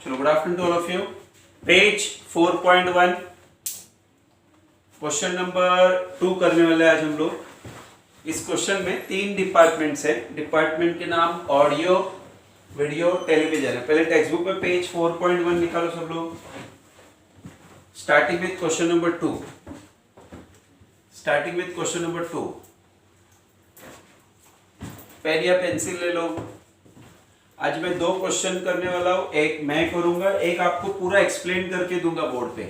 चलो good afternoon to all of you. Page 4.1 question number 2 करने वाले आज हम लोग। इस क्वेश्चन में 3 डिपार्टमेंट्स है। डिपार्टमेंट के नाम ऑडियो, वीडियो, टेलीविजन है। पहले टेक्स्ट बुक में पेज 4.1 निकालो सब लोग। Starting with question number 2। Starting with question number 2। Pen या पेंसिल ले लो। आज मैं 2 क्वेश्चन करने वाला हूं, एक मैं करूंगा, एक आपको पूरा एक्सप्लेन करके दूंगा बोर्ड पे।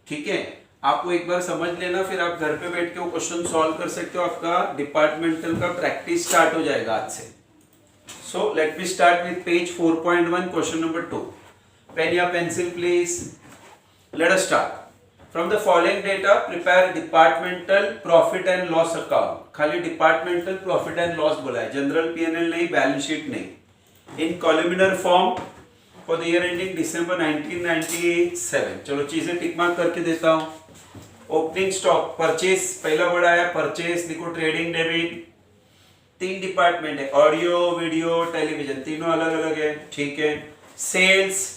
ठीक है, आपको एक बार समझ लेना, फिर आप घर पे बैठ के वो क्वेश्चन सॉल्व कर सकते हो। आपका डिपार्टमेंटल का प्रैक्टिस स्टार्ट हो जाएगा आज से। So let me start with page 4.1 question number 2। Pen या pencil please. Let us start. From the following data, prepare departmental profit and loss account. खाली departmental profit and loss बोला है, general P&L नहीं, balance sheet नहीं। In columnar form for the year ending December 1997। चलो चीजें tick mark करके देता हूँ। Opening stock, purchase पहला वर्ड आया purchase, लिखो trading debit। 3 डिपार्टमेंट है, ऑडियो, वीडियो, टेलीविजन, तीनों अलग अलग है। ठीक है। सेल्स,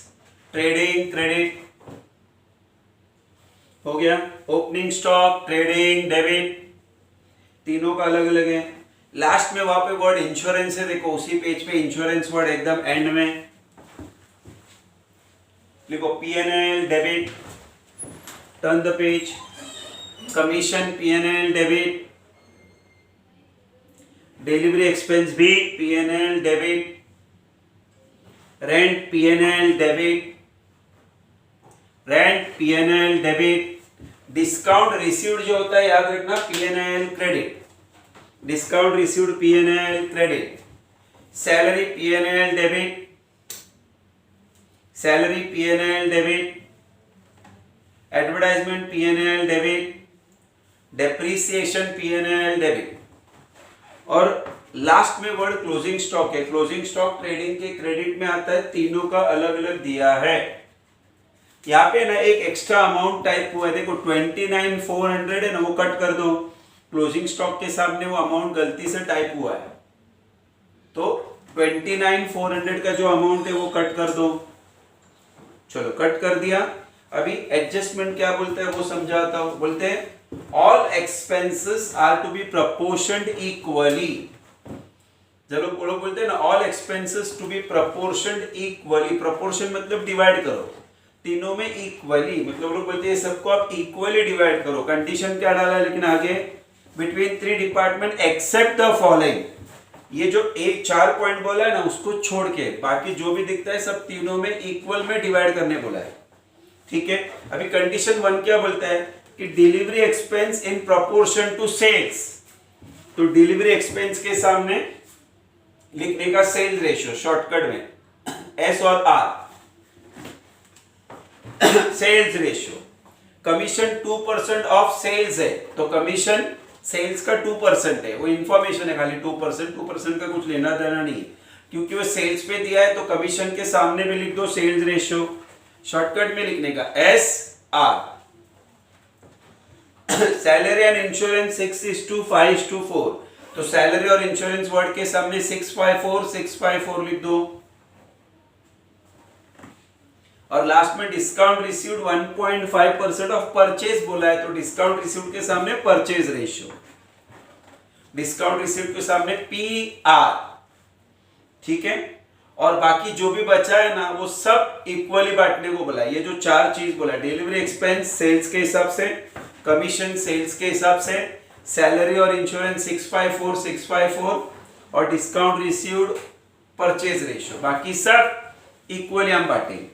ट्रेडिंग, क्रेडिट हो गया। ओपनिंग स्टॉक, ट्रेडिंग, डेबिट, तीनों का अलग अलग है। लास्ट में वहां पे वर्ड इंश्योरेंस है, देखो उसी पेज पे इंश्योरेंस वर्ड एकदम एंड में लिखो। P&L debit, turn the page. Commission P&L debit, delivery expense भी P&L debit, rent P&L debit, rent P&L debit, discount received जो होता है याद रखना P&L credit, discount received P&L credit, salary P&L debit, salary P&L debit, advertisement P&L debit, depreciation P&L debit. और last में word closing stock है। Closing stock trading के credit में आता है, तीनों का अलग अलग दिया है। यहाँ पे ना एक एक्स्ट्रा अमाउंट टाइप हुआ है, देखो 29,400 है ना, वो कट कर दो। क्लोजिंग स्टॉक के सामने वो अमाउंट गलती से टाइप हुआ है, तो 29,400 का जो अमाउंट है वो कट कर दो। चलो कट कर दिया। अभी एडजस्टमेंट क्या बोलते हैं वो समझाता हूं। बोलते हैं all expenses are to be proportioned equally. जब लोग बोलते हैं ना all expenses to be proportioned equally, proportion मतलब डिवाइड करो तीनों में इक्वली, मतलब लोग बोलते हैं सबको आप इक्वली डिवाइड करो। कंडीशन क्या डाला है लेकिन आगे, between 3 department except the following. ये जो एक 4 पॉइंट बोला है ना, उसको छोड़ के बाकी जो भी दिखता है सब तीनों में इक्वल में डिवाइड करने बोला है। ठीक है। अभी कंडीशन 1 क्या बोलता है कि delivery expense in proportion to sales. तो डिलीवरी एक्सपेंस के सामने लिखने का सेल्स रेशियो शॉर्टकट में एस और R. Sales ratio. Commission 2% of sales है, तो कमीशन सेल्स का 2% है, वो इंफॉर्मेशन है खाली। 2% का कुछ लेना देना नहीं है, क्योंकि वो सेल्स पे दिया है, तो कमीशन के सामने भी लिख दो सेल्स रेशियो। शॉर्टकट में लिखने का S R. Salary and insurance 6:5:4, तो सैलरी और इंश्योरेंस वर्ड के सामने 654 लिख दो। और लास्ट में डिस्काउंट रिसीव्ड 1.5% ऑफ परचेज बोला है, तो डिस्काउंट रिसीव्ड के सामने परचेज रेशियो, डिस्काउंट रिसीव्ड के सामने PR। ठीक है। और बाकी जो भी बचा है ना वो सब इक्वली बांटने को बोला है। ये जो 4 चीज बोला है, डिलीवरी एक्सपेंस सेल्स के हिसाब से, कमीशन सेल्स के हिसाब से, सैलरी और इंश्योरेंस 654 और डिस्काउंट रिसीव्ड परचेज रेशियो, बाकी सब इक्वली हम बांटेंगे।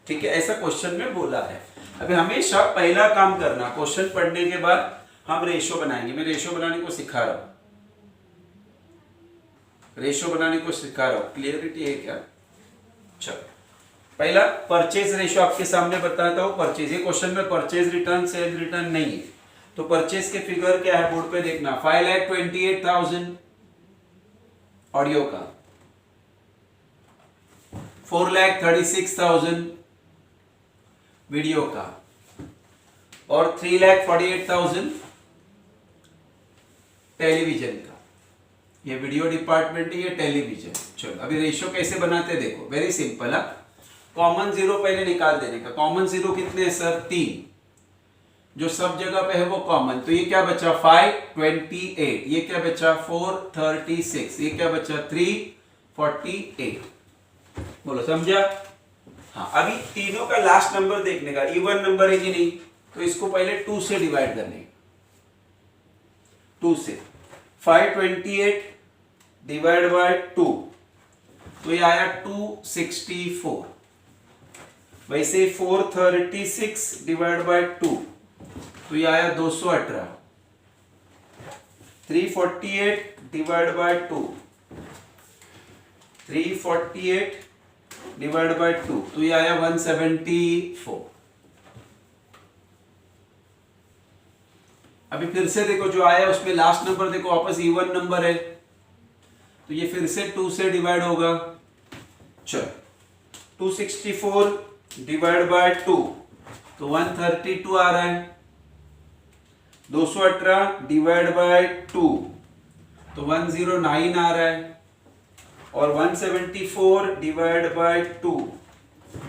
ठीक है, ऐसा क्वेश्चन में बोला है। अभी हमेशा पहला काम करना, क्वेश्चन पढ़ने के बाद हम रेशियो बनाएंगे। मैं रेशियो बनाने को सिखा रहा हूं, रेशियो बनाने को सिखा रहा हूं। क्लियरिटी है क्या? चलो पहला परचेज रेशियो आपके सामने बताता हूं। परचेज, ये क्वेश्चन में परचेज रिटर्न सेल्स रिटर्न नहीं है, तो परचेज के फिगर क्या है बोर्ड पे देखना। 5,28,000 ऑडियो का, 4,36,000 वीडियो का, और 3,48,000 टेलीविजन का। ये वीडियो डिपार्टमेंट है, ये टेलीविजन। चलो अभी रेशियो कैसे बनाते देखो, वेरी सिंपल है। कॉमन जीरो पहले निकाल देने का। कॉमन जीरो कितने हैं सर? 3, जो सब जगह पे है वो कॉमन। तो ये क्या बचा? 5 28, ये क्या बचा? 4 36, ये क्या बचा? 3 48। बोलो समझा? हाँ, अभी तीनों का लास्ट नंबर देखने का, इवन नंबर है कि नहीं, तो इसको पहले 2 से डिवाइड करने का। 2 से 528 डिवाइड बाय 2, तो ये आया 264। वैसे 436 डिवाइड बाय 2, तो ये आया 218। 348 डिवाइड बाय 2, 348 डिवाइड बाय 2, तो ये आया 174। अभी फिर से देखो, जो आया उसमें लास्ट नंबर देखो वापस इवन नंबर है, तो ये फिर से 2 से डिवाइड होगा। चलो 264 डिवाइड बाय 2, तो 132 आ रहा है। 218 डिवाइड बाय 2, तो 109 आ रहा है। और 174 डिवाइड बाय 2,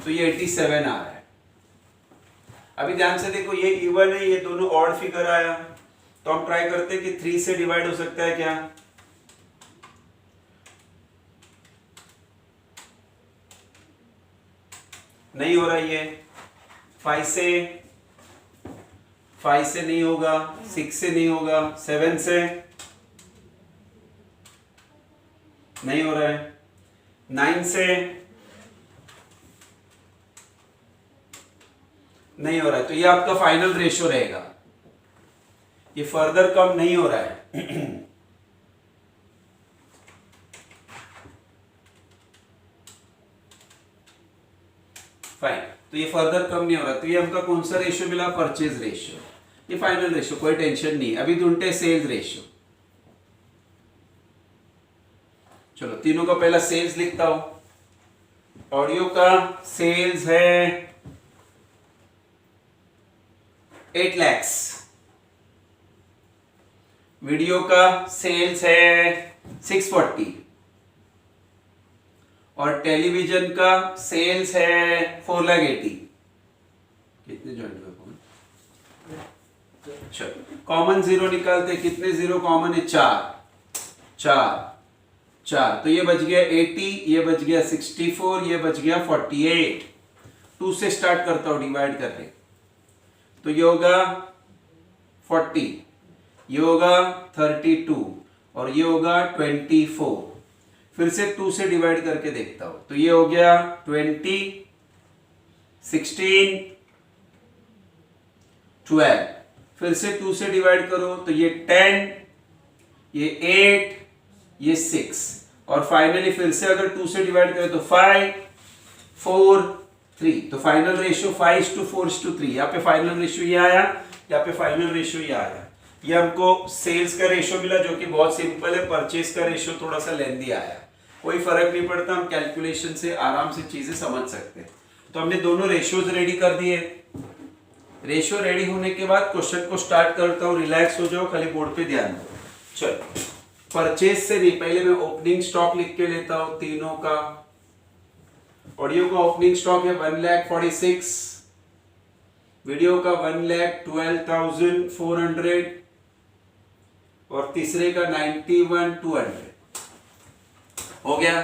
तो ये 87 आ रहा है। अभी ध्यान से देखो, ये इवन है, ये दोनों ऑड फिगर आया, तो हम ट्राई करते हैं कि 3 से डिवाइड हो सकता है क्या? नहीं हो रहा ये। 5 से नहीं होगा, 6 से नहीं होगा, 7 से नहीं हो रहा है, 9 से नहीं हो रहा है। तो ये आपका फाइनल रेशियो रहेगा, ये फर्दर कम नहीं हो रहा है। फाइन, तो ये फर्दर कम नहीं हो रहा, तो ये हमका कौन सा रेशियो मिला? Purchase ratio. ये फाइनल रेशियो, कोई टेंशन नहीं। अभी ढूंढते सेल्स रेशियो। चलो तीनों का पहला सेल्स लिखता हूं। ऑडियो का सेल्स है 8 लाख, वीडियो का सेल्स है 640, और टेलीविजन का सेल्स है 480। कितने जॉइंट हुए? चलो कॉमन जीरो निकालते, कितने जीरो कॉमन है? 4, तो ये बच गया 80, ये बच गया 64, ये बच गया 48। 2 से स्टार्ट करता हूं डिवाइड करने, तो ये होगा 40, ये होगा 32, और ये होगा 24। फिर से 2 से डिवाइड करके देखता हूं, तो ये हो गया 20, 16, 12। फिर से 2 से डिवाइड करो, तो ये 10, ये 8, ये 6, और फाइनली फिर से अगर 2 से डिवाइड करें तो 5, 4, 3। तो फाइनल रेशियो 5:4:3। यहाँ पे फाइनल रेशियो ये आया, यहाँ पे फाइनल रेशियो ये आया। ये हमको सेल्स का रेशियो मिला, जो कि बहुत सिंपल है। परचेज का रेशियो थोड़ा सा लेंदी आया, कोई फर्क नहीं पड़ता, हम कैलकुलेशन से आराम से चीजें समझ सकते हैं। तो हमने दोनों रेशियोज रेडी कर दिए। रेशियो रेडी होने के बाद क्वेश्चन को स्टार्ट करता हूँ। रिलैक्स हो जाओ, खाली बोर्ड पे ध्यान दो। चलो परचेज से नहीं, पहले मैं ओपनिंग स्टॉक लिख के लेता हूं तीनों का। ऑडियो का ओपनिंग स्टॉक है 1,46,000, वीडियो का 1,12,400, और तीसरे का 91,200। हो गया।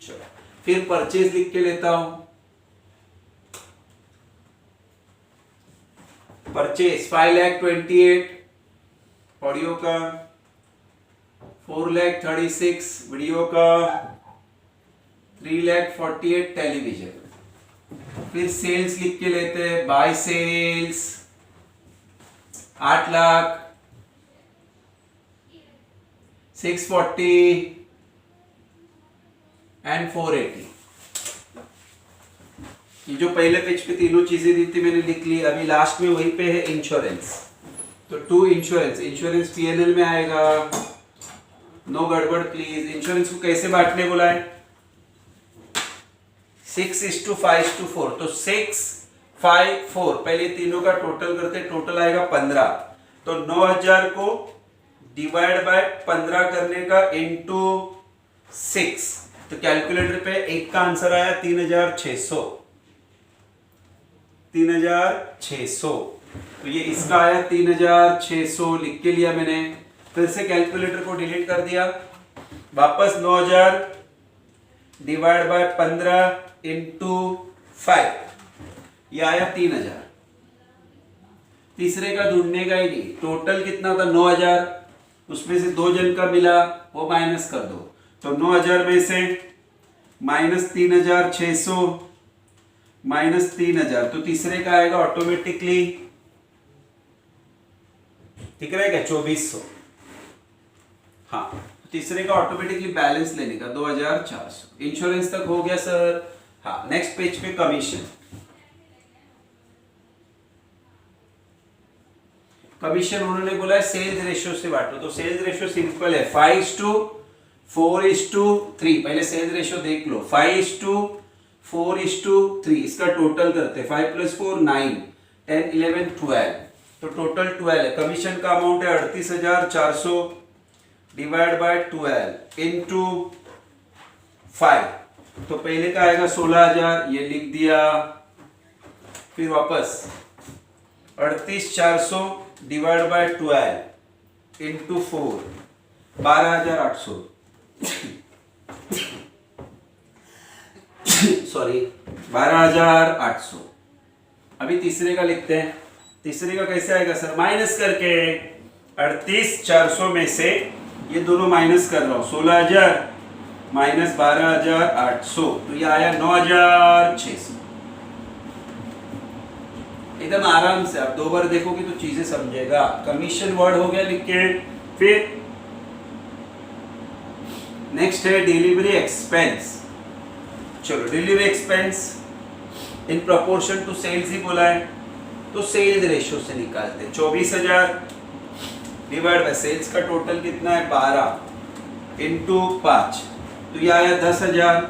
चलो फिर परचेज लिख के लेता हूं। परचेज 5,28,000, ऑडियो का 4,36,000, वीडियो का 3,48,000, टेलीविजन। फिर सेल्स लिख के लेते हैं। By sales 8 lakh, 640 and 480। ये जो पहले पेज पे तीनों चीजें दी थी मैंने लिख ली। अभी लास्ट में वहीं पे है इंश्योरेंस, तो 2 इंश्योरेंस पीएनएल में आएगा। नो गड़बड़ प्लीज। इंश्योरेंस को कैसे बांटने बोला है? 6:5:4। तो 6, 5, 4, पहले तीनों का टोटल करते, टोटल आएगा 15। तो 9,000 को डिवाइड बाय 15 करने का इंटू 6, तो कैलकुलेटर पे एक का आंसर आया 3,600। 3600, तो ये इसका आया 3600, लिख के लिया मैंने। फिर से कैलकुलेटर को डिलीट कर दिया, वापस 9000 डिवाइड बाय 15 इंटू 5, ये आया 3000। तीसरे का ढूंढने का ही नहीं, टोटल कितना था 9000, उसमें से 2 जन का मिला, वो माइनस कर दो। तो 9000 में से माइनस 3600 माइनस 3000, तो तीसरे का आएगा ऑटोमेटिकली, ठीक रहेगा 2400। हाँ, तीसरे का ऑटोमेटिकली बैलेंस लेने का 2400। इंश्योरेंस तक हो गया सर। हाँ, नेक्स्ट पेज पे कमीशन। कमीशन उन्होंने बोला है सेल्स रेशियो से बांटो, तो सेल्स रेशियो सिंपल है 5:4:3। पहले सेल्स रेशियो देख लो, 5:4:3। इसका टोटल करते हैं, 5 + 4 9, 10 11 12, तो टोटल 12 है। कमीशन का अमाउंट है 38,400 डिवाइड बाय 12 इंटू 5, तो पहले का आएगा 16,000, ये लिख दिया। फिर वापस 38,400 डिवाइड बाय 12 इंटू 4, 12,800 सॉरी 12,800। अभी तीसरे का लिखते हैं। तीसरे का कैसे आएगा सर, माइनस करके 38,400 में से ये दोनों माइनस कर रहा हूं, 16,000 माइनस 12,800, तो ये आया 9,600। एकदम आराम से, आप 2 बार देखोगे तो चीजें समझेगा। कमीशन वर्ड हो गया लिख के। फिर नेक्स्ट है डिलीवरी एक्सपेंस। चलो, delivery expense in proportion to sales ही बोला है, तो सेल्स रेशियो से निकालते हैं। 24,000 डिवाइड बाय सेल्स का टोटल कितना है 12 इंटू 5, तो ये आया 10,000,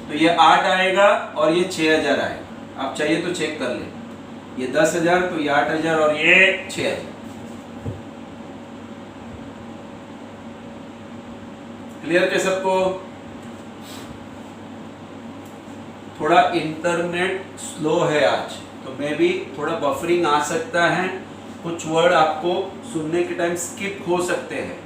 तो ये 8 आएगा और ये 6,000 आएगा। आप चाहिए तो चेक कर ले, ये 10,000 तो ये 8,000 और ये 6,000। क्लियर क्या सबको? थोड़ा इंटरनेट स्लो है आज, तो मे भी थोड़ा बफरिंग आ सकता है, कुछ वर्ड आपको सुनने के टाइम स्किप हो सकते हैं।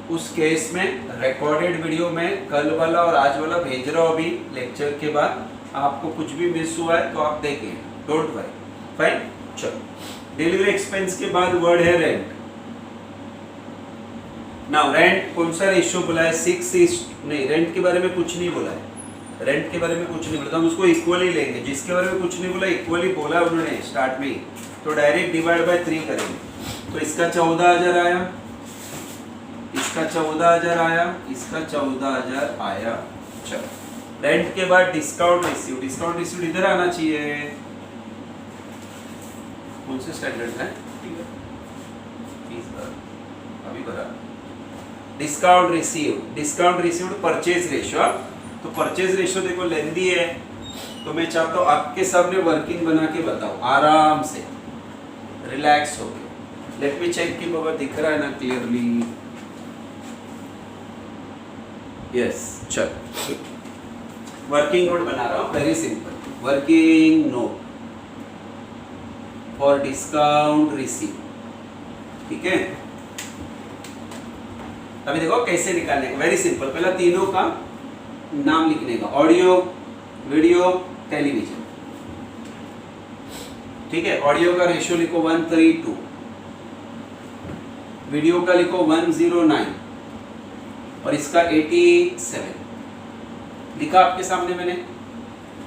उस केस में रिकॉर्डेड वीडियो में कल वाला और आज वाला भेज रहा हूं अभी लेक्चर के बाद। आपको कुछ भी मिस हुआ है तो आप देखें, डोंट वरी। फाइन, चलो। डिलीवरी एक्सपेंस के बाद वर्ड है रेंट। नाउ रेंट कौन सा रेशियो बोला है, 6 नहीं, रेंट के बारे में कुछ नहीं बोला है। रेंट के बारे में कुछ नहीं बोला, हम उसको इक्वली लेंगे। जिसके बारे में कुछ नहीं बोला, इक्वली बोला उन्होंने स्टार्ट में ही, तो डायरेक्ट डिवाइड बाय 3 करेंगे। तो इसका 14,000 आया, इसका 14,000 आया, इसका 14,000 आया। चलो, रेंट के बाद डिस्काउंट रिसीव। डिस्काउंट रिसीव इधर आना चाहिए। कौन से स्टैंडर्ड है? फीस अभी भरा। Discount receive, discount received purchase ratio. तो परचेज रेशियो देखो लेंदी है, तो मैं चाहता हूं आपके सामने वर्किंग बना के बताओ आराम से, रिलैक्स होके। लेट मी चेक कि बाबा दिख रहा है ना क्लियरली। यस, चल वर्किंग नोट बना रहा हूं, very simple. Working note for discount receive, ठीक है। अभी देखो कैसे निकालने का, वेरी सिंपल। पहला तीनों का नाम लिखने का, ऑडियो, वीडियो, टेलीविजन, ठीक है। ऑडियो का रेशियो लिखो 1:3:2, वीडियो का लिखो 1:09 और इसका 87 लिखा आपके सामने मैंने।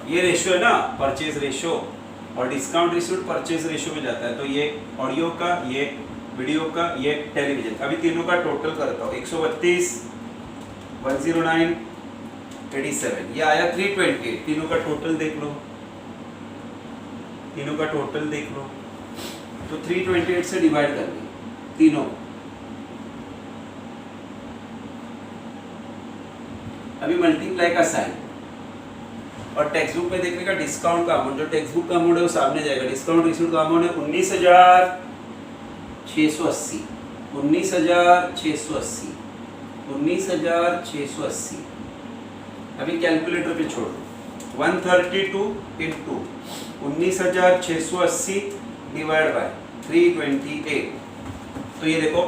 ये रेशियो है ना परचेज रेशियो, और डिस्काउंट रिसीव्ड परचेज रेशियो में जाता है। तो ये ऑडियो का, ये वीडियो का, ये टेलीविजन। अभी तीनों का टोटल करता हूँ, 132, 109, 87, ये आया 328। तीनों का टोटल देख लो, तीनों का टोटल देख लो, तो 328 से डिवाइड कर दी तीनों। अभी मल्टीप्लाई का साइन, और टेक्स्ट बुक में देखने का डिस्काउंट का अमाउंट, जो टेक्स्ट बुक का अमाउंट है वो सामने जाएगा। डिस्काउंट रिसीव्ड का अमाउंट है 19,680, 19,680, 19,680। अभी कैलकुलेटर पे छोड़ो, 132 इंटू 19,680 डिवाइड बाय 328। तो ये देखो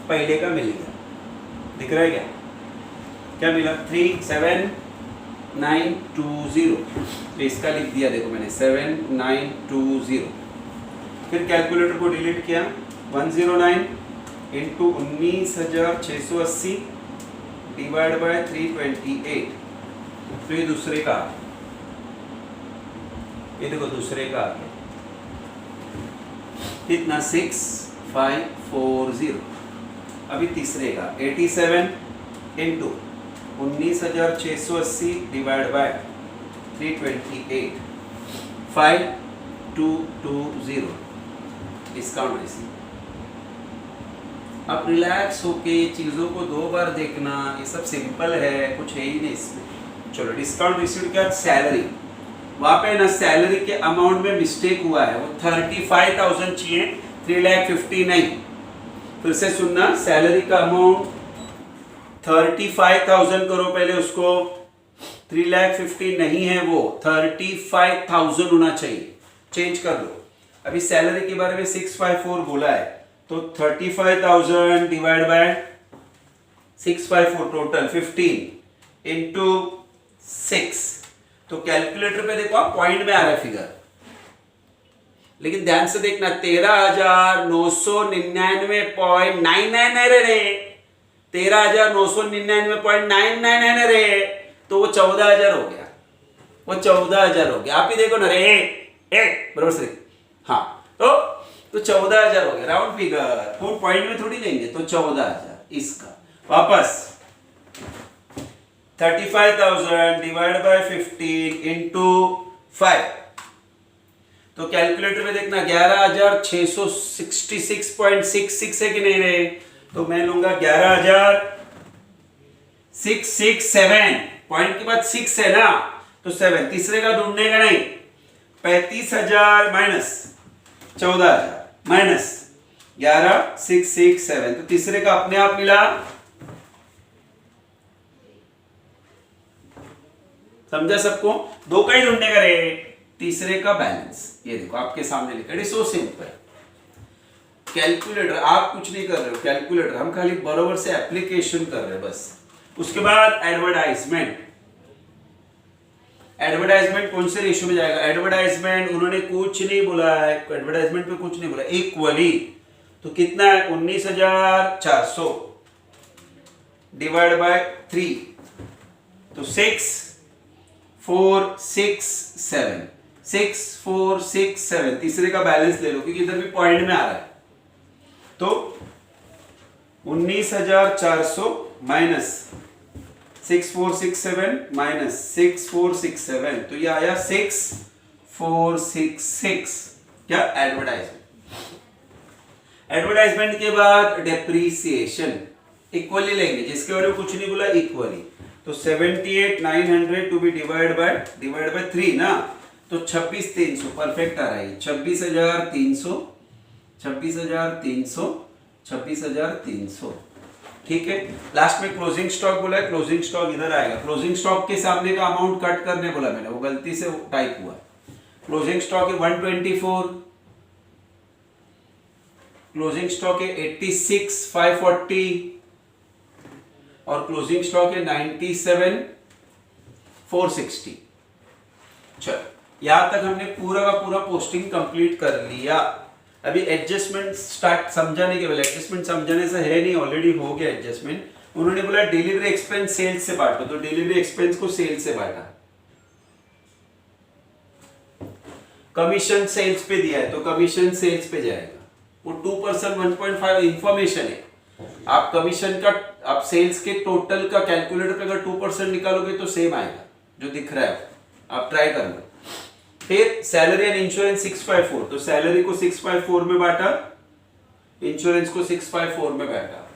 पहले का मिल गया, दिख रहा है क्या? क्या मिला? 37920। तो इसका लिख दिया, देखो मैंने 7920। फिर कैलकुलेटर को डिलीट किया, 109 इंटू 19,680 डिवाइड बाय 328। तो ये दूसरे का, ये देखो दूसरे का आ गया कितना? 6540। अभी तीसरे का 87 into 19,680 divide by 328, 5220। Discount receive. अब रिलैक्स होके चीज़ों को 2 बार देखना, ये सब सिंपल है, कुछ है ही नहीं इसमें। चलो डिस्काउंट रिसीव क्या? सैलरी। वहाँ पे ना सैलरी के अमाउंट में मिस्टेक हुआ है, वो 35,000 चाहिए, 3,50,000 नहीं। फिर से सुनना, सैलरी का अमाउंट 35,000 करो पहले उसको, 3,50,000 नहीं है, वो 35,000 होना चाहिए, चेंज कर दो। अभी सैलरी के बारे में 654 बोला है, तो 35,000 डिवाइड बाय 654 टोटल 15 इंटू 6। तो कैलकुलेटर पे देखो आप पॉइंट में आ रहा है फिगर, लेकिन ध्यान से देखना, 13,999.99 है रे, 13,999.99 है रे, तो वो 14,000 हो गया, वो 14,000 हो गया। आप ही देखो ना रे, बराबर से, हाँ, तो 14,000 हो गया, राउंड फिगर, फोन पॉइंट में थोड़ी लेंगे, तो 14,000। इसका वापस 35,000 डिवाइड बाय 15 इंटू 5। तो कैलकुलेटर में देखना 11,666.66 है कि नहीं रे, तो मैं लूंगा 11,667। पॉइंट के बाद 6 है ना, तो 7, तीसरे का ढूंढने का नहीं, 35,000 माइनस 14,000 माइनस 11,667, तो तीसरे का अपने आप मिला। समझा सबको? 2 का ही ढूंढने का रे, तीसरे का बैलेंस। ये देखो आपके सामने लिखा है, सो सिंपल। कैलकुलेटर आप कुछ नहीं कर रहे हो, कैलकुलेटर हम खाली बराबर से एप्लीकेशन कर रहे हैं बस। उसके बाद एडवर्टाइजमेंट। एडवर्टाइजमेंट कौन से रेशियो में जाएगा? एडवर्टाइजमेंट उन्होंने कुछ नहीं बोला है, एडवर्टाइजमेंट पे कुछ नहीं बोला, इक्वली। तो कितना है? 19,400 डिवाइड बाय 3, तो 6,467, 6,467। तीसरे का बैलेंस ले लो क्योंकि इधर भी पॉइंट में आ रहा है, तो 19,400 माइनस 6,467 माइनस 6,467, तो ये आया 6,466। क्या? एडवर्टाइजमेंट। एडवर्टाइजमेंट के बाद डेप्रीसिएशन, इक्वली लेंगे, जिसके बारे में कुछ नहीं बोला, इक्वली। तो 78,900 टू बी डिवाइड बाय 3 ना, तो 26,300 परफेक्ट आ रहा है, 26,300, 26,300, 26,300। ठीक है। लास्ट में क्लोजिंग स्टॉक बोला है, क्लोजिंग स्टॉक इधर आएगा। क्लोजिंग स्टॉक के सामने का अमाउंट कट करने बोला मैंने, वो गलती से टाइप हुआ। क्लोजिंग स्टॉक है 124, क्लोजिंग स्टॉक है 86,540 और क्लोजिंग स्टॉक है 97,460। चलो यहां तक हमने पूरा का पूरा पोस्टिंग कंप्लीट कर लिया। अभी एडजस्टमेंट स्टार्ट समझाने के, एडजस्टमेंट समझाने से है नहीं, ऑलरेडी हो गया एडजस्टमेंट। उन्होंने बोला डिलीवरी एक्सपेंस सेल्स से बांटो, तो डिलीवरी एक्सपेंस को सेल्स से बांटा। कमीशन सेल्स पे दिया है तो कमीशन सेल्स पे जाएगा। वो 2% 1.5 इंफॉर्मेशन है। आप कमीशन का, आप सेल्स के टोटल का कैलकुलेटर पे अगर 2% निकालोगे तो सेम आएगा जो दिख रहा है, आप ट्राई कर लो। फिर सैलरी एंड इंश्योरेंस 654, तो सैलरी को 654 में बांटा, इंश्योरेंस को 654 में बांटा।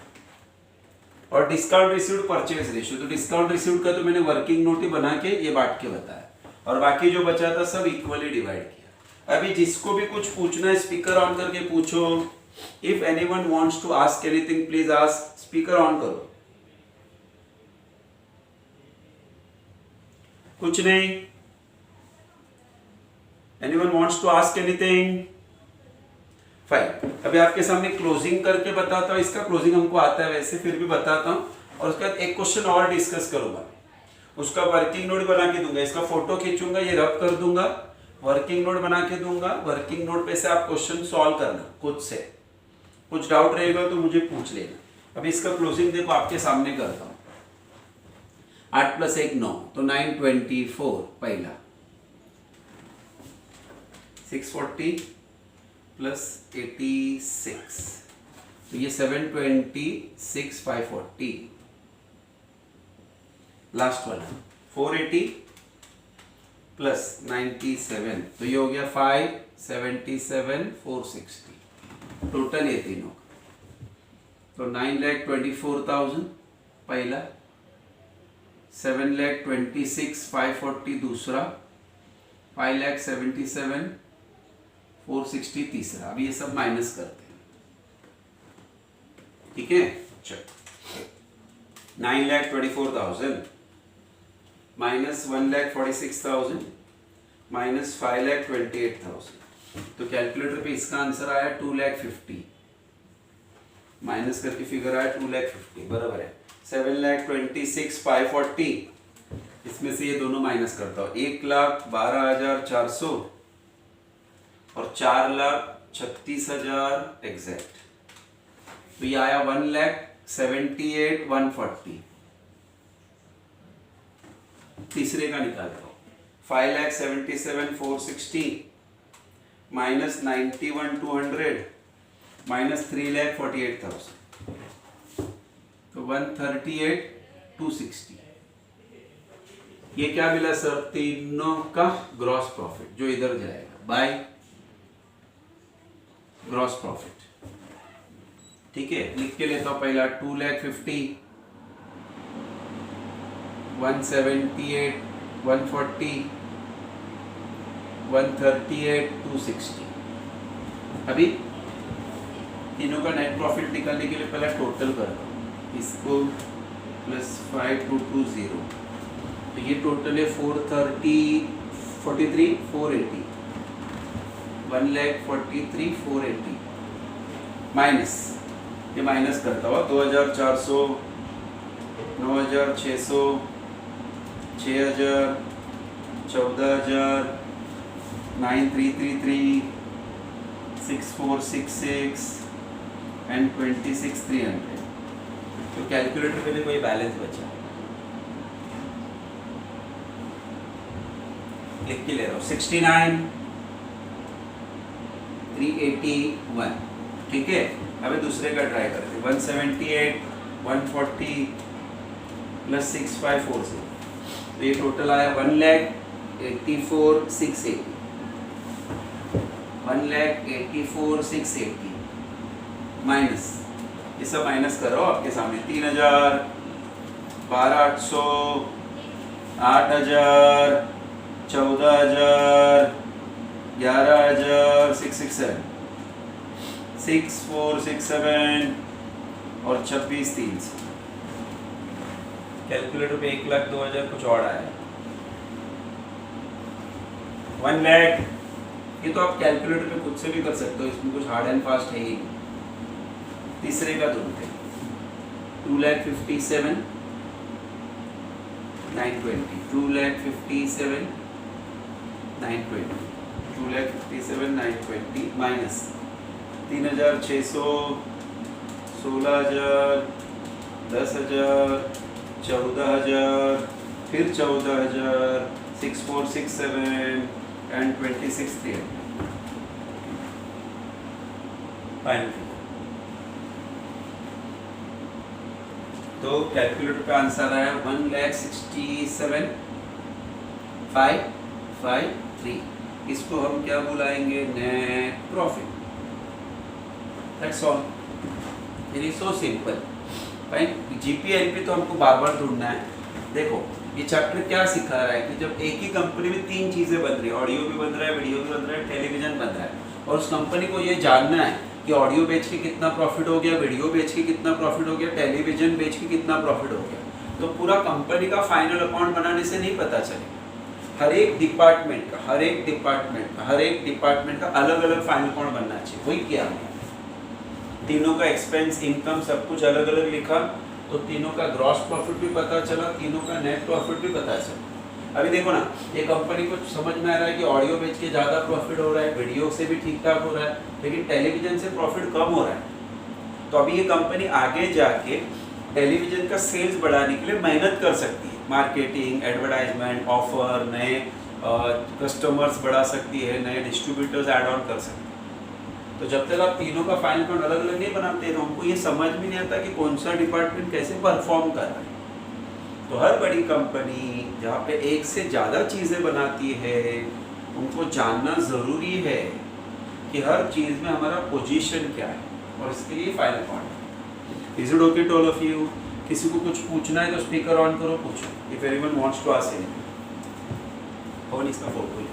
और डिस्काउंट रिसीव्ड परचेज रेशियो, तो डिस्काउंट रिसीव्ड का तो मैंने वर्किंग नोट ही बना के ये बांट के बताया, और बाकी जो बचा था सब इक्वली डिवाइड किया। अभी जिसको भी कुछ पूछना है स्पीकर ऑन करके पूछो। If anyone wants to ask anything please ask, speaker on करो। कुछ नहीं, anyone wants to ask anything? Fine. अभी आपके सामने क्लोजिंग करके बताता हूँ, इसका क्लोजिंग हमको आता है वैसे, फिर भी बताता हूँ, और उसके बाद एक क्वेश्चन और डिस्कस करूंगा। उसका वर्किंग नोट बना के दूंगा, इसका फोटो खींचूंगा, ये रब कर दूंगा, वर्किंग नोट बना के दूंगा। वर्किंग नोट पे से आप क्वेश्चन सॉल्व करना खुद से, कुछ डाउट रहेगा तो मुझे पूछ लेना। अभी इसका क्लोजिंग देखो आपके सामने करता हूँ। 8 + 1 9, तो 924 पहला, 640 + 86, तो ये 726 540। लास्ट वाला 480 + 97, तो ये हो गया 577 460। टोटल ये तीनों का, तो 9,24,000 पहला, 7,26 540 दूसरा, 5,77 460 तीसरा। अब ये सब माइनस करते हैं, ठीक है। चलो 9,24,000 माइनस 1,46,000 माइनस 5,28,000, तो कैलकुलेटर पे इसका आंसर आया 2,50,000, माइनस करके फिगर आया 2,50,000, बराबर है 7,26 540। इसमें से ये दोनों माइनस करता हूँ, 1,12,400 और 4,36,000 एग्जैक्ट, तो ये आया 1,78,140। तीसरे का निकालता हूँ, 5,77 460 माइनस 91,200 माइनस 3,48,000, तो 138,260। ये क्या मिला सर? तीनों का ग्रॉस प्रॉफिट जो इधर जाएगा बाय ग्रॉस प्रॉफिट, ठीक है। लिख के लेता हूं, पहला 2,50,000 178 140 138,260। अभी तीनों का नेट प्रॉफिट निकालने के लिए पहला टोटल करता हूँ, इसको +5220, तो ये टोटल है 443 480, 1,43 480 माइनस, ये माइनस करता हुआ 2,400 9,600 6,000 14,000 9,333 6,466 एंड 26,300। तो कैलकुलेटर पे भी कोई बैलेंस बचा, लिख के ले रहा हूँ 69,381, ठीक है। अभी दूसरे का ट्राई करते हैं, 178 140 + 6540, तो ये टोटल आया 1,84,680 1,84,680 माइनस, ये सब माइनस करो आपके सामने, 3,000 12,800 8,000 14,000 11,000 667 6,467 और 26,300। कैलकुलेटर पे 1,02,000 कुछ और आया, 1 लाख। ये तो आप कैलकुलेटर पे खुद से भी कर सकते हो, इसमें कुछ हार्ड एंड फास्ट है ही। तीसरे का ढूंढते हैं, 2,57 920 2,57 920 2,57 920 माइनस 3,600 16,000 10,000 14,000 फिर 14,000 6,467 एंड 26,300 फाइनल। तो कैलकुलेटर पे आंसर आया 1,67,553। इसको हम क्या बुलाएंगे? Net profit. That's all, it is so simple. Fine, GP NP तो हमको बार बार ढूंढना है। देखो ये चैप्टर क्या सिखा रहा है कि जब एक ही कंपनी में 3 चीज़ें बन रही है, ऑडियो भी बन रहा है, वीडियो भी बन रहा है, टेलीविजन बन रहा है, और उस कंपनी को ये जानना है कि ऑडियो बेच के कितना प्रॉफिट हो गया, वीडियो बेच के कितना प्रॉफिट हो गया, टेलीविजन बेच के कितना प्रॉफिट हो गया, तो पूरा कंपनी का फाइनल अकाउंट बनाने से नहीं पता चलेगा। हर एक डिपार्टमेंट का अलग अलग फाइनल अकाउंट बनना चाहिए। वही किया हमने, तीनों का एक्सपेंस इनकम सब कुछ अलग अलग लिखा, तो तीनों का ग्रॉस प्रॉफिट भी पता चला, तीनों का नेट प्रॉफिट भी पता चला। अभी देखो ना, ये कंपनी को समझ में आ रहा है कि ऑडियो बेच के ज़्यादा प्रॉफिट हो रहा है, वीडियो से भी ठीक ठाक हो रहा है, लेकिन टेलीविजन से प्रॉफिट कम हो रहा है। तो अभी ये कंपनी आगे जाके टेलीविजन का सेल्स बढ़ाने के लिए मेहनत कर सकती है, मार्केटिंग, एडवर्टाइजमेंट, ऑफर, नए कस्टमर्स बढ़ा सकती है, नए डिस्ट्रीब्यूटर्स ऐड ऑन कर सकती है। तो जब तक आप तीनों का फाइनल अकाउंट अलग अलग नहीं बनाते तो हमको ये समझ में नहीं आता कि कौन सा डिपार्टमेंट कैसे परफॉर्म कर रहा है। तो हर बड़ी कंपनी जहाँ पे एक से ज़्यादा चीज़ें बनाती है, उनको जानना ज़रूरी है कि हर चीज़ में हमारा पोजीशन क्या है, और इसके लिए final account. Is it okay to all of you? किसी को कुछ पूछना है तो स्पीकर ऑन करो, पूछो। If anyone wants to ask anything. कौन इसका फोटो है?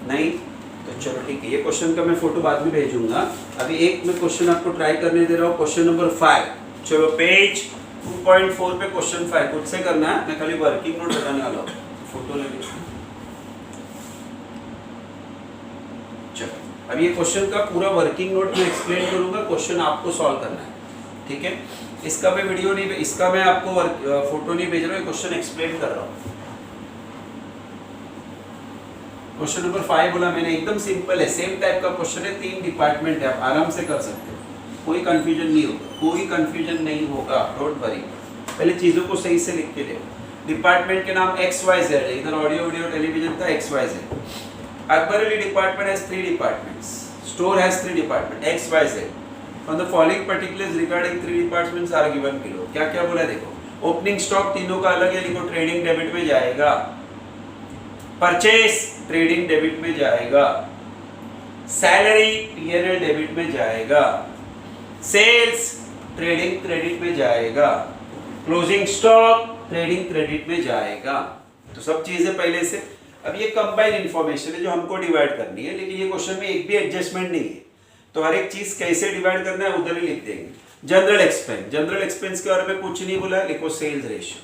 नहीं तो चलो ठीक है, ये क्वेश्चन का मैं फोटो बाद में भेजूंगा। अभी एक मैं क्वेश्चन आपको ट्राई करने दे रहा हूँ, क्वेश्चन नंबर 5। चलो पेज 2.4 पे क्वेश्चन 5 खुद से करना है, मैं खाली वर्किंग नोट बताने वाला हूँ। फोटो लेके चलो, अब ये क्वेश्चन का पूरा वर्किंग नोट मैं एक्सप्लेन करूंगा, क्वेश्चन आपको सॉल्व करना है, ठीक है। इसका मैं वीडियो नहीं, इसका मैं आपको फोटो नहीं भेज रहा हूँ, क्वेश्चन एक्सप्लेन कर रहा हूँ। क्वेश्चन नंबर 5 बोला मैंने, एकदम सिंपल है, सेम टाइप का क्वेश्चन है, 3 डिपार्टमेंट है, आप आराम से कर सकते हो, कोई कंफ्यूजन नहीं होगा, कोई कंफ्यूजन नहीं होगा, डोंट वरी। पहले चीज़ों को सही से लिख के दो। डिपार्टमेंट के नाम XYZ है, इधर ऑडियो वीडियो टेलीविजन था XYZ। Akbar Ali department has 3 departments. Store has 3 departments. XYZ. From the following particulars regarding 3 departments are given below. क्या क्या बोला देखो। ओपनिंग स्टॉक तीनों का अलग है, लिखो ट्रेडिंग डेबिट में जाएगा। परचेस ट्रेडिंग डेबिट में जाएगा। सैलरी P&L डेबिट में जाएगा। सेल्स ट्रेडिंग क्रेडिट में जाएगा। क्लोजिंग स्टॉक ट्रेडिंग क्रेडिट में जाएगा। तो सब चीजें पहले से। अब ये कंबाइन इंफॉर्मेशन है जो हमको डिवाइड करनी है, लेकिन ये क्वेश्चन में एक भी एडजस्टमेंट नहीं है, तो हर एक चीज कैसे डिवाइड करना है उधर ही लिख देंगे। जनरल एक्सपेंस के बारे में कुछ नहीं बोला है, लिखो सेल्स रेशियो।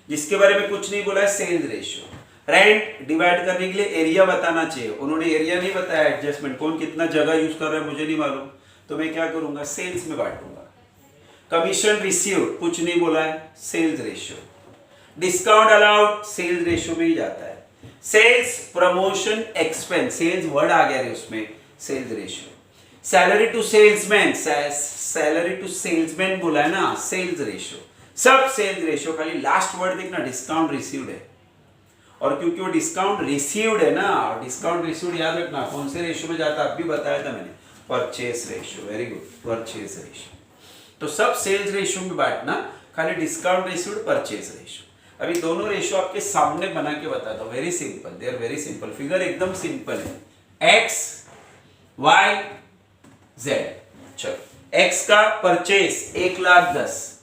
जिसके बारे में कुछ नहीं बोला है, सेल्स रेशियो। रेंट डिवाइड करने के लिए एरिया बताना चाहिए, उन्होंने एरिया नहीं बताया, एडजस्टमेंट कौन कितना जगह यूज कर रहा है मुझे नहीं मालूम, तो मैं क्या करूंगा, सेल्स में बांटूंगा। कमीशन रिसीव्ड कुछ नहीं बोला है, sales ratio. Discount allowed sales ratio में ही जाता है। Sales promotion expense, sales word आ गया है उसमें, sales ratio. Salary to salesman बोला है ना, सेल्स रेशियो। सब सेल्स रेशियो, खाली लास्ट वर्ड देखना डिस्काउंट रिसीव्ड है, और क्योंकि वो डिस्काउंट रिसीव्ड है ना, डिस्काउंट रिसीव्ड याद रखना कौन से रेशियो में जाता है, अभी बताया था मैंने, purchase ratio. Very good, purchase ratio. तो सब सेल्स रेशियो में बांटना, खाली डिस्काउंट रिसीव्ड, परचेस रेशियो। अभी दोनों रेशियो आपके सामने बना के बताता हूं, very simple, they are very simple, figure एकदम सिंपल है। X Y Z। चलो, X का परचेस 1,10,000,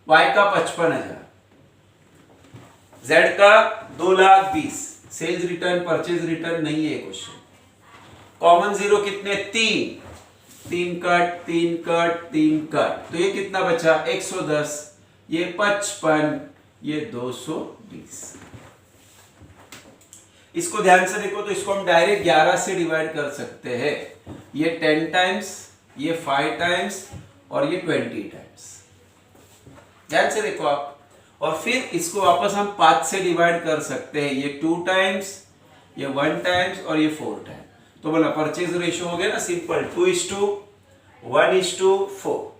Y का 55,000, Z का 2,20,000। सेल्स रिटर्न परचेज रिटर्न नहीं है क्वेश्चन। कॉमन जीरो कितने, 3 कट, 3 कट, 3 कट, तो ये कितना बचा, 110, ये 55, ये 220। इसको ध्यान से देखो तो इसको हम डायरेक्ट 11 से डिवाइड कर सकते हैं, ये 10 टाइम्स, ये 5 टाइम्स, और ये 20 टाइम्स। ध्यान से देखो आप, और फिर इसको वापस हम 5 से डिवाइड कर सकते हैं, ये 2 टाइम्स, ये 1 टाइम्स, और ये 4 टाइम्स। तो बोला परचेज रेशियो हो गया ना सिंपल, 2:1:4।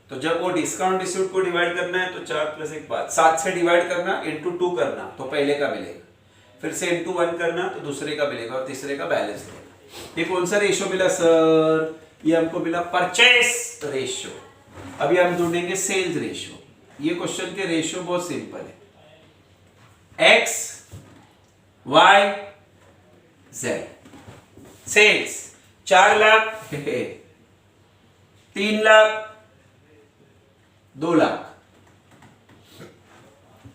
तो जब वो डिस्काउंट रिसीव्ड को डिवाइड करना है तो 4 + 1 5, 7 से डिवाइड करना, इंटू 2 करना, तो पहले का मिलेगा, फिर से इंटू 1 करना तो दूसरे का मिलेगा, और तीसरे का बैलेंस मिलेगा। ये कौन सा रेशियो मिला सर, ये हमको मिला परचेस रेशियो। अभी हम ढूंढेंगे सेल्स रेशियो। ये क्वेश्चन के रेशियो बहुत सिंपल है, X Y Z। Sales 4 lakh 3 lakh 2 lakh,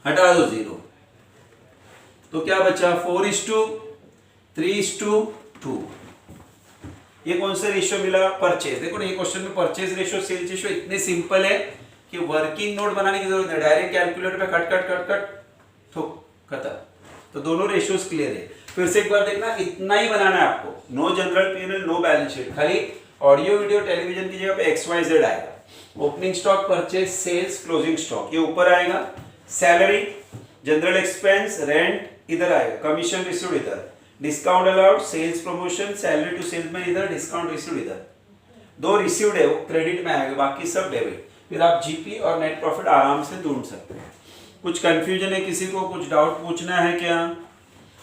हटा दो 0, तो क्या बचा, 4:3:2। ये कौन सा रेशियो मिला? परचेज। देखो ना ये क्वेश्चन में परचेज रेशियो सेल्स रेशियो इतने सिंपल है कि वर्किंग नोट बनाने की जरूरत है, डायरेक्ट कैलकुलेटर पे कट कट कट कट ठोक खत्म। तो दोनों रेशियोज क्लियर है। फिर से एक बार देखना, इतना ही बनाना है आपको, no general PNL, no balance sheet, खाली ऑडियो वीडियो टेलीविजन की जगह पे XYZ आएगा। Opening stock, purchase, sales, closing stock ये ऊपर आएगा, सैलरी, जनरल एक्सपेंस, रेंट इधर आएगा, कमीशन रिसीव्ड इधर, discount allowed, sales promotion, salary to salesman इधर, डिस्काउंट रिसीव्ड इधर। दो रिसीव्ड है वो क्रेडिट में आएगा, बाकी सब डेबिट। फिर आप जीपी और नेट प्रॉफिट आराम से ढूंढ सकते हैं। कुछ कंफ्यूजन है किसी को, कुछ डाउट पूछना है क्या?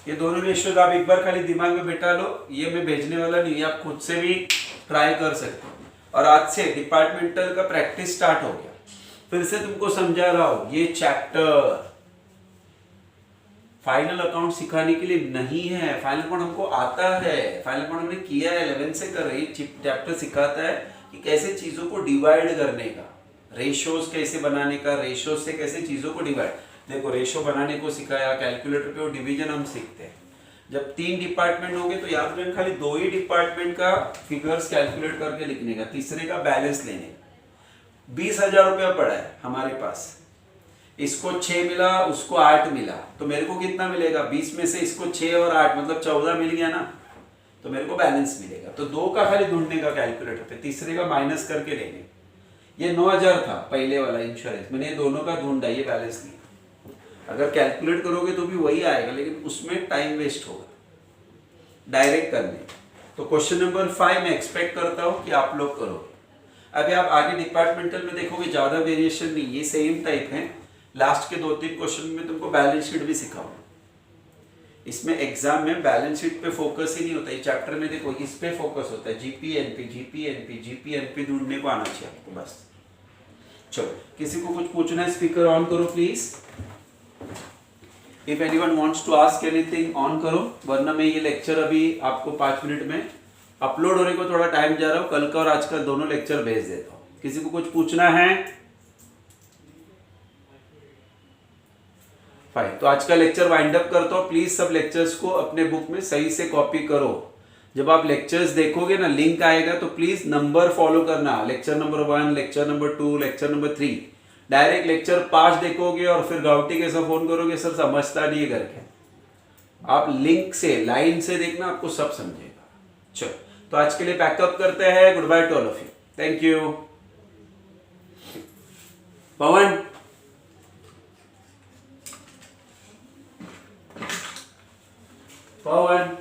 ये दोनों रेशियोज आप एक बार खाली दिमाग में बैठा लो, ये मैं भेजने वाला नहीं, आप खुद से भी ट्राई कर सकते हो। और आज से डिपार्टमेंटल का प्रैक्टिस स्टार्ट हो गया। फिर से तुमको समझा रहा हूं, ये चैप्टर फाइनल अकाउंट सिखाने के लिए नहीं है। फाइनल अकाउंट हमको आता है, फाइनल अकाउंट हमने किया है, 11 से कर रही चैप्टर सिखाता है कि कैसे चीजों को डिवाइड करने का, रेशियोज कैसे बनाने का, रेशियोज से कैसे चीजों को डिवाइड। देखो रेशियो बनाने को सिखाया, कैलकुलेटर पे वो डिवीजन हम सीखते हैं। जब 3 डिपार्टमेंट होंगे तो याद रखें खाली 2 ही डिपार्टमेंट का फिगर्स कैलकुलेट करके लिखने का, तीसरे का बैलेंस लेने का। 20,000 रुपया पड़ा है हमारे पास, इसको 6 मिला, उसको 8 मिला, तो मेरे को कितना मिलेगा? 20 में से इसको 6 और 8 मतलब 14 मिल गया ना, तो मेरे को बैलेंस मिलेगा। तो 2 का खाली ढूंढने का कैलकुलेटर पे, तीसरे का माइनस करके लेंगे। ये 9,000 था पहले वाला इंश्योरेंस, मैंने ये दोनों का ढूंढा, ये बैलेंस नहीं। अगर कैलकुलेट करोगे तो भी वही आएगा, लेकिन उसमें टाइम वेस्ट होगा डायरेक्ट करने। तो क्वेश्चन नंबर 5 मैं एक्सपेक्ट करता हूं कि आप लोग करोगे। अभी आप आगे डिपार्टमेंटल में देखोगे ज्यादा वेरिएशन नहीं, ये सेम टाइप है। लास्ट के 2-3 क्वेश्चन में तुमको बैलेंस शीट भी सिखाऊंगा। इसमें एग्जाम में बैलेंस शीट पे फोकस ही नहीं होता, ये चैप्टर में देखो इस पे फोकस होता है, जीपीएनपी जीपीएनपी जीपीएनपी ढूंढने को आना चाहिए आपको बस। चलो किसी को कुछ पूछना है, स्पीकर ऑन करो please. If anyone wants to ask anything on करो, वरना मैं ये लेक्चर अभी आपको 5 मिनट में अपलोड होने को थोड़ा टाइम जा रहा हूँ, कल का और आज का दोनों लेक्चर भेज देता हूँ। किसी को कुछ पूछना है? फाइन, तो आज का लेक्चर वाइंड अप करता हूँ। प्लीज सब लेक्चर्स को अपने बुक में सही से कॉपी करो। जब आप लेक्चर्स देखोगे ना, लिंक आएगा तो प्लीज नंबर फॉलो करना, lecture number 1, lecture number 2, lecture number 3। Direct lecture 5 देखोगे और फिर गाउटी कैसा फोन करोगे, सर समझता नहीं है करके। आप लिंक से, लाइन से देखना, आपको सब समझेगा। चलो तो आज के लिए पैकअप करते हैं। Good by two all of you, thank you. Pawan Pawan